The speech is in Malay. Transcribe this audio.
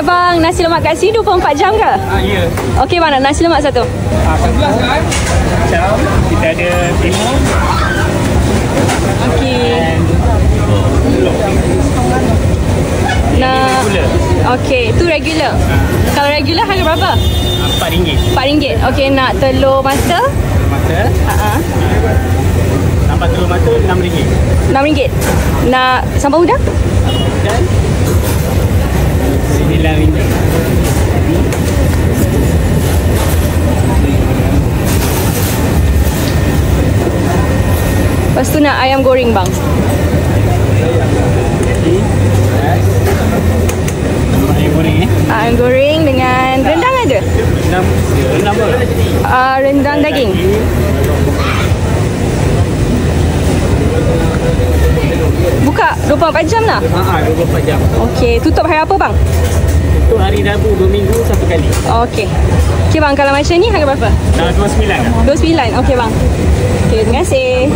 Bang, nasi lemak kat sini 24 jam ke? Ya. Okey bang, nak nasi lemak satu. Macam kita ada timur. Okey. Nak okey, tu regular. Kalau regular harga berapa? RM4. RM4. Okey, nak telur mata? Mata. Tambah telur mata RM6. RM6. Nak sambal udang? Dan RM9. Lepas tu nak ayam goreng bang. Ayam goreng Ayam goreng dengan rendang ada? Rendang apa? Rendang daging. Buka 24 jam lah? 24 jam. Okey, tutup hari apa bang? Untuk hari Rabu 2 minggu satu kali. Okey. Okey bang, kalau macam ni harga berapa? Dah 29 kan? 29. Okey bang. Okey, terima kasih.